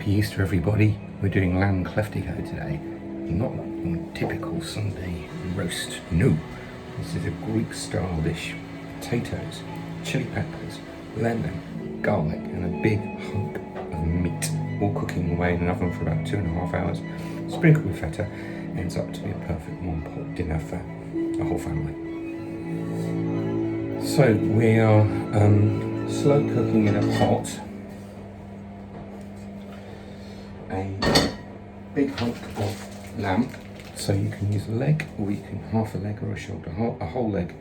Happy Easter, everybody. We're doing lamb Kleftiko today. Not a typical Sunday roast, no. This is a Greek style dish. Potatoes, chili peppers, lemon, garlic, and a big hunk of meat, all cooking away in an oven for about 2.5 hours. Sprinkled with feta, ends up to be a perfect one-pot dinner for a whole family. So we are slow cooking in a pot a big hunk of lamb. So you can use a leg, or you can half a leg or a shoulder. A whole leg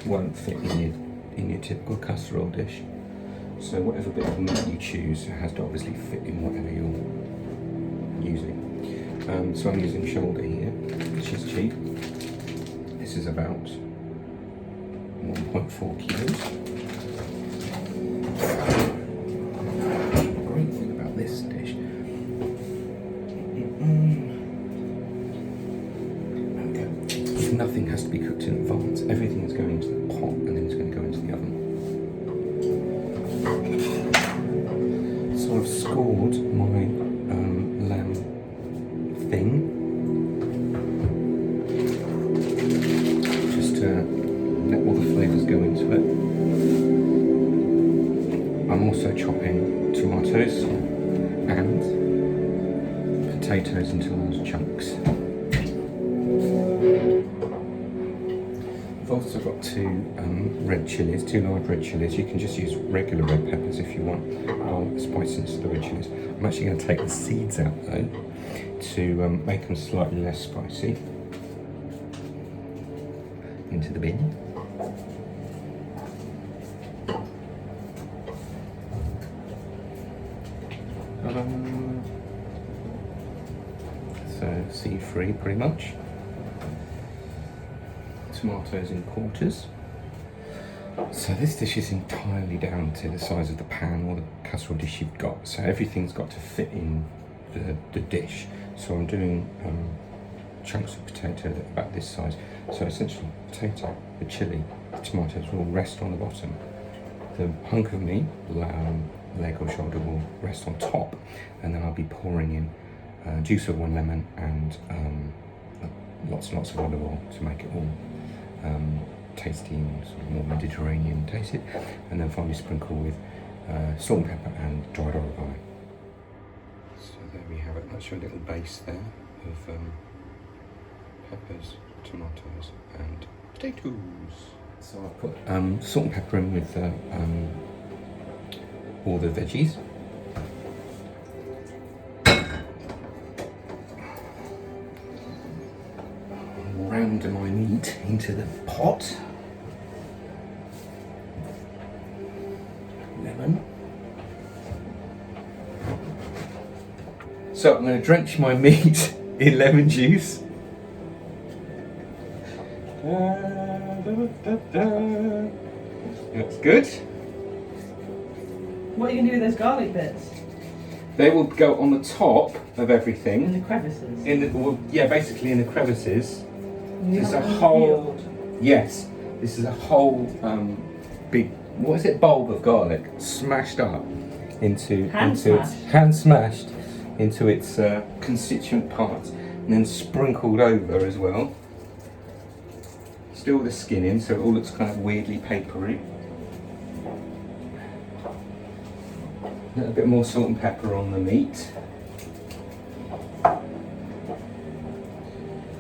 won't fit in your typical casserole dish. So whatever bit of meat you choose has to obviously fit in whatever you're using. So I'm using shoulder here, which is cheap. This is about 1.4 kilos. The great thing about this dish, nothing has to be cooked in advance. Everything is going into the pot and then it's going to go into the oven. So I've scored my lamb thin, just to let all the flavours go into it. I'm also chopping tomatoes and potatoes into large chunks. I've also got two red chilies, 2 large red chilies. You can just use regular red peppers if you want. I'll spice into the red chilies. I'm actually going to take the seeds out though to make them slightly less spicy. Into the bin. So seed-free pretty much. Tomatoes in quarters. So this dish is entirely down to the size of the pan or the casserole dish you've got. So everything's got to fit in the dish. So I'm doing chunks of potato that are about this size. So essentially, potato, the chili, the tomatoes will rest on the bottom. The hunk of meat, lamb, leg or shoulder, will rest on top, and then I'll be pouring in juice of 1 lemon and lots and lots of olive oil to make it all tasty and sort of more Mediterranean tasted, and then finally sprinkle with salt and pepper and dried oregano. So there we have it. That's your little base there of peppers, tomatoes and potatoes. So I've put salt and pepper in with all the veggies. Round my meat into the pot. Lemon. So I'm going to drench my meat in lemon juice. That's good. What are you going to do with those garlic bits? They will go on the top of everything. In the crevices? Basically in the crevices. This is a whole, yes, this is a whole big, what is it, bulb of garlic smashed up into hand smashed into its constituent parts, and then sprinkled over as well. Still the skin in, so it all looks kind of weirdly papery. A little bit more salt and pepper on the meat.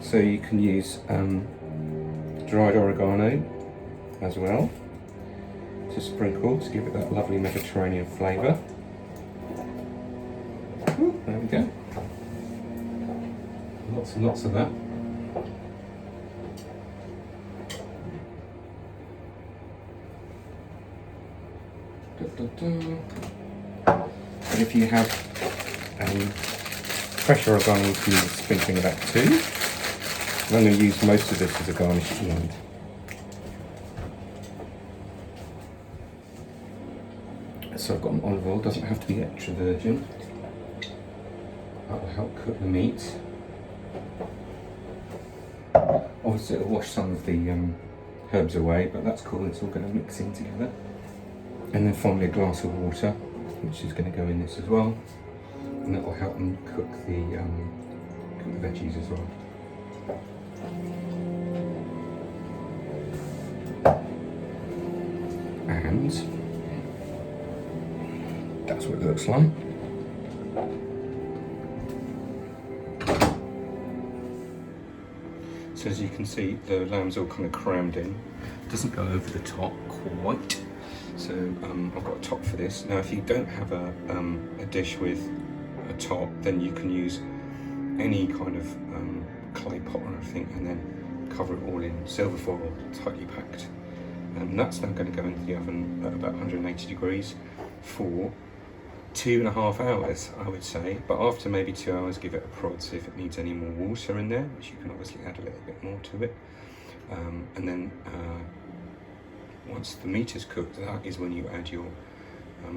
So you can use dried oregano as well to sprinkle to give it that lovely Mediterranean flavour. There we go. Lots and lots of that. And if you have fresh oregano, you can use sprinkling of that too. I'm going to use most of this as a garnish at the end. So I've got an olive oil, doesn't have to be extra virgin. That will help cook the meat. Obviously it'll wash some of the herbs away, but that's cool, it's all going to mix in together. And then finally a glass of water, which is going to go in this as well. and that will help them cook the veggies as well. And that's what it looks like. So as you can see, the lamb's all kind of crammed in. It doesn't go over the top quite. So I've got a top for this. Now if you don't have a dish with a top, then you can use any kind of clay pot or anything and then cover it all in silver foil, tightly packed. And that's now going to go into the oven at about 180 degrees for 2.5 hours, I would say. But after maybe 2 hours, give it a prod, see if it needs any more water in there, which you can obviously add a little bit more to it. And then once the meat is cooked, that is when you add your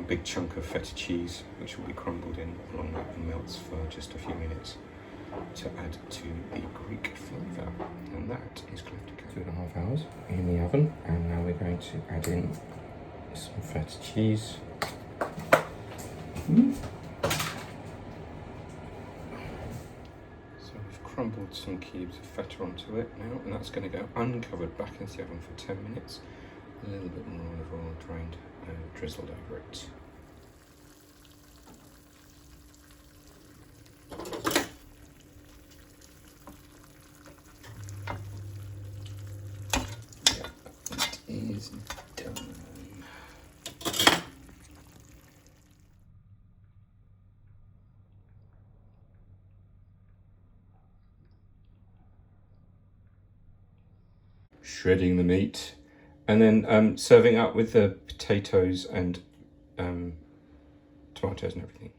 big chunk of feta cheese, which will be crumbled in along that and melts for just a few minutes to add to the Greek flavour. And that is Kleftiko. 2.5 hours in the oven, and now we're going to add in some feta cheese. So we've crumbled some cubes of feta onto it now, and that's going to go uncovered back into the oven for 10 minutes. A little bit more olive oil drained and drizzled over it. Is done. Shredding the meat and then serving up with the potatoes and tomatoes and everything.